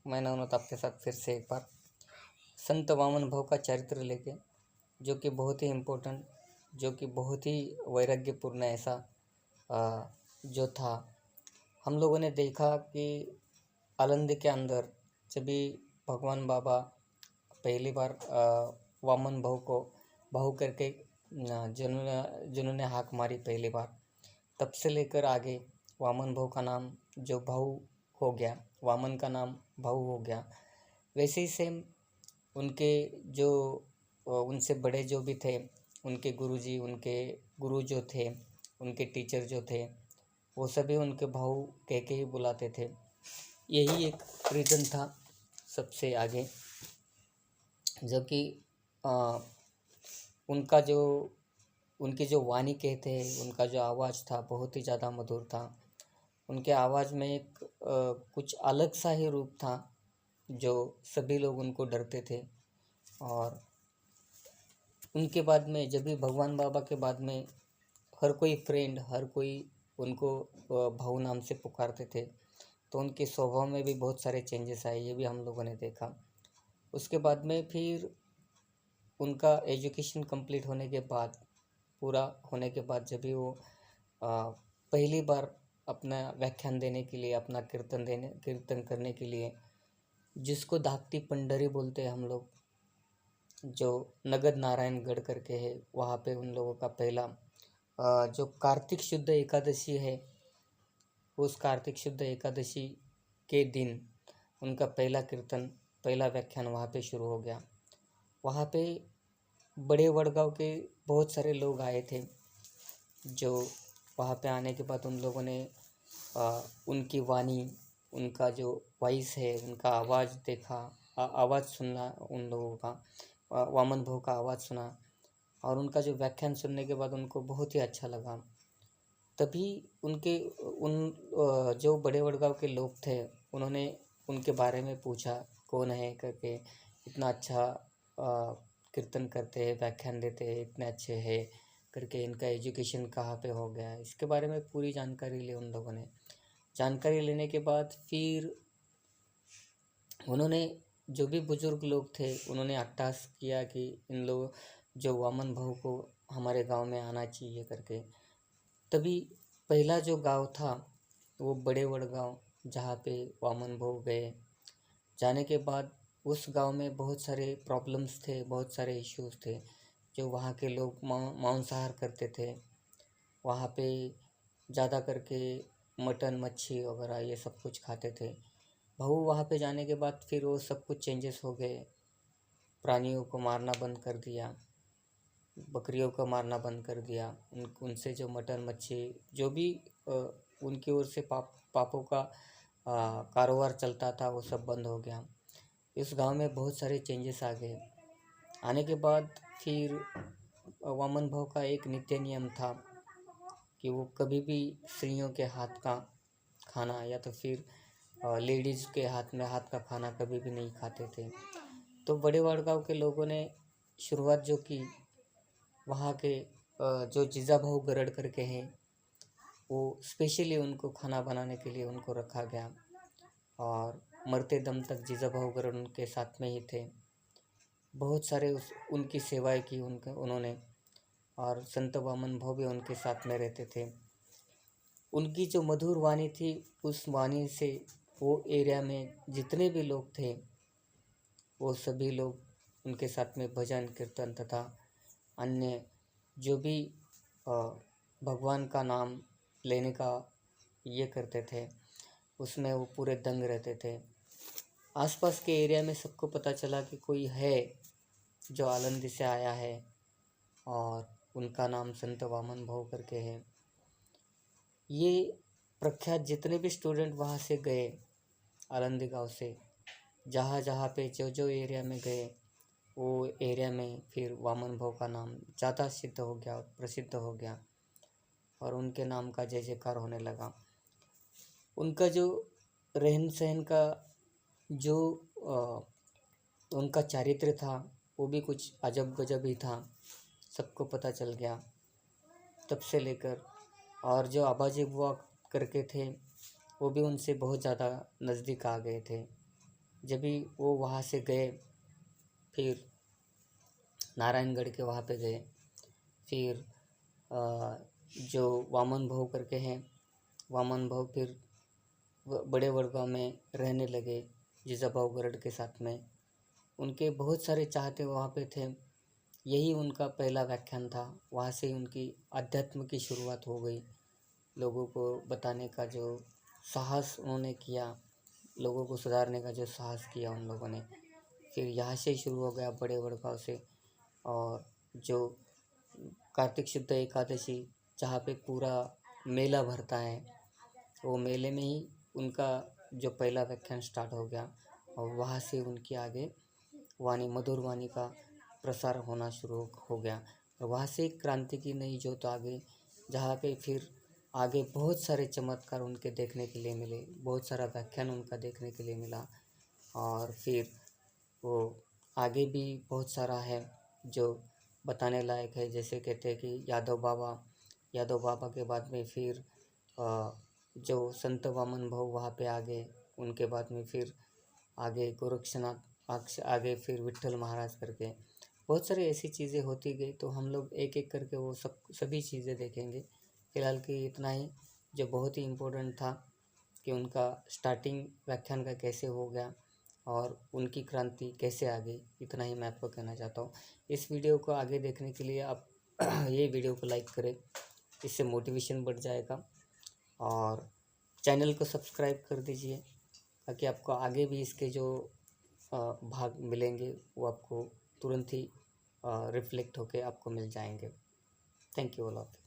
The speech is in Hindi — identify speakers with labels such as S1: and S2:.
S1: मैं नवनत आपके साथ फिर से एक बार संत वामन भव का चरित्र लेके, जो कि बहुत ही इम्पोर्टेंट, जो कि बहुत ही वैराग्यपूर्ण ऐसा जो था। हम लोगों ने देखा कि आलंदी के अंदर जब भी भगवान बाबा पहली बार वामन भव को भाऊ करके जिन्होंने हाक मारी पहली बार, तब से लेकर आगे वामन भव का नाम जो भाऊ हो गया, वामन का नाम भाऊ हो गया। वैसे ही सेम उनके जो उनसे बड़े जो भी थे, उनके गुरुजी, उनके गुरु जो थे, उनके टीचर जो थे, वो सभी उनके भाऊ कह के ही बुलाते थे। यही एक रीज़न था सबसे आगे, जबकि उनकी जो वाणी कहते हैं, उनका जो आवाज़ था बहुत ही ज़्यादा मधुर था। उनके आवाज़ में एक कुछ अलग सा ही रूप था, जो सभी लोग उनको डरते थे। और उनके बाद में जब भी भगवान बाबा के बाद में हर कोई फ्रेंड, हर कोई उनको भाऊ नाम से पुकारते थे, तो उनके स्वभाव में भी बहुत सारे चेंजेस आए, ये भी हम लोगों ने देखा। उसके बाद में फिर उनका एजुकेशन कंप्लीट होने के बाद, पूरा होने के बाद, जब भी वो पहली बार अपना व्याख्यान देने के लिए, अपना कीर्तन करने के लिए, जिसको धाकटी पंडरी बोलते हैं हम लोग, जो नगद नारायणगढ़ करके है, वहाँ पे उन लोगों का पहला जो कार्तिक शुद्ध एकादशी है, उस कार्तिक शुद्ध एकादशी के दिन उनका पहला कीर्तन, पहला व्याख्यान वहाँ पे शुरू हो गया। वहाँ पे बड़े वडगांव के बहुत सारे लोग आए थे, जो वहाँ पे आने के बाद उन लोगों ने उनकी वाणी, उनका जो वॉइस है, उनका आवाज़ देखा, आवाज़ सुना उन लोगों का, वामन भव का आवाज़ सुना, और उनका जो व्याख्यान सुनने के बाद उनको बहुत ही अच्छा लगा। तभी जो बड़े वडगांव के लोग थे, उन्होंने उनके बारे में पूछा, कौन है करके, इतना अच्छा कीर्तन करते हैं, व्याख्यान देते हैं, इतने अच्छे हैं करके, इनका एजुकेशन कहाँ पे हो गया, इसके बारे में पूरी जानकारी ली उन लोगों ने। जानकारी लेने के बाद फिर उन्होंने, जो भी बुजुर्ग लोग थे, उन्होंने अट्टहास किया कि इन लोग जो वामन भव को हमारे गांव में आना चाहिए करके। तभी पहला जो गांव था वो बड़े वडगांव, जहाँ पे वामन भव गए। जाने के बाद उस गांव में बहुत सारे प्रॉब्लम्स थे, बहुत सारे इश्यूज थे, जो वहाँ के लोग मांसाहार करते थे। वहाँ पे ज़्यादा करके मटन, मच्छी वगैरह ये सब कुछ खाते थे। भाऊ वहाँ पे जाने के बाद फिर वो सब कुछ चेंजेस हो गए। प्राणियों को मारना बंद कर दिया, बकरियों को मारना बंद कर दिया। उनसे जो मटन, मच्छी, जो भी उनकी ओर से पापों का कारोबार चलता था, वो सब बंद हो गया। इस गांव में बहुत सारे चेंजेस आ गए। आने के बाद फिर वामन भव का एक नित्य नियम था कि वो कभी भी स्त्रियों के हाथ का खाना, या तो फिर लेडीज़ के हाथ का खाना कभी भी नहीं खाते थे। तो बड़े वडगांव के लोगों ने शुरुआत जो की, वहाँ के जो जीजा भाऊ गरड़ करके हैं, वो स्पेशली उनको खाना बनाने के लिए उनको रखा गया, और मरते दम तक जीजा भाऊ गरड़ उनके साथ में ही थे। बहुत सारे उनकी सेवाएं की उन्होंने, और संत वामन भव भी उनके साथ में रहते थे। उनकी जो मधुर वाणी थी, उस वाणी से वो एरिया में जितने भी लोग थे, वो सभी लोग उनके साथ में भजन कीर्तन तथा अन्य जो भी भगवान का नाम लेने का ये करते थे, उसमें वो पूरे दंग रहते थे। आसपास के एरिया में सबको पता चला कि कोई है जो आलंदी से आया है, और उनका नाम संत वामन भव करके है। ये प्रख्यात जितने भी स्टूडेंट वहाँ से गए, आलंदी गांव से, जहाँ जहाँ पे जो एरिया में गए, वो एरिया में फिर वामन भव का नाम ज़्यादा सिद्ध हो गया, प्रसिद्ध हो गया, और उनके नाम का जय जयकार होने लगा। उनका जो रहन सहन का जो उनका चारित्र था, वो भी कुछ अजब गजब ही था, सबको पता चल गया तब से लेकर। और जो आबाजी बुआ करके थे, वो भी उनसे बहुत ज़्यादा नज़दीक आ गए थे। जब भी वो वहाँ से गए, फिर नारायणगढ़ के वहाँ पे गए, फिर जो वामन भाऊ करके हैं, वामन भाऊ फिर बड़े वड़गांव में रहने लगे जिजाभाऊ गरड के साथ में। उनके बहुत सारे चाहते वहाँ पे थे। यही उनका पहला व्याख्यान था, वहाँ से ही उनकी अध्यात्म की शुरुआत हो गई। लोगों को बताने का जो साहस उन्होंने किया, लोगों को सुधारने का जो साहस किया उन लोगों ने, फिर यहाँ से शुरू हो गया बड़े वड़गांव से। और जो कार्तिक शुद्ध एकादशी जहाँ पे पूरा मेला भरता है, वो मेले में ही उनका जो पहला व्याख्यान स्टार्ट हो गया, और वहाँ से उनकी आगे वाणी, मधुर वाणी का प्रसार होना शुरू हो गया। और वहाँ से एक क्रांति की नई जोत आ गई, जहाँ पे फिर आगे बहुत सारे चमत्कार उनके देखने के लिए मिले, बहुत सारा व्याख्यान उनका देखने के लिए मिला। और फिर वो आगे भी बहुत सारा है जो बताने लायक है। जैसे कहते हैं कि यादव बाबा के बाद में फिर जो संत वामन भाऊ वहाँ पे आ गए, उनके बाद में फिर आगे गोरक्षनाथ, आगे फिर विट्ठल महाराज करके बहुत सारी ऐसी चीज़ें होती गई। तो हम लोग एक एक करके वो सभी चीज़ें देखेंगे। फ़िलहाल की इतना ही, जो बहुत ही इम्पोर्टेंट था कि उनका स्टार्टिंग व्याख्यान का कैसे हो गया और उनकी क्रांति कैसे आ गई, इतना ही मैं आपको कहना चाहता हूँ। इस वीडियो को आगे देखने के लिए आप ये वीडियो को लाइक करें, इससे मोटिवेशन बढ़ जाएगा। और चैनल को सब्सक्राइब कर दीजिए, ताकि आपको आगे भी इसके जो भाग मिलेंगे वो आपको तुरंत ही रिफ्लेक्ट होके आपको मिल जाएंगे। Thank you all of.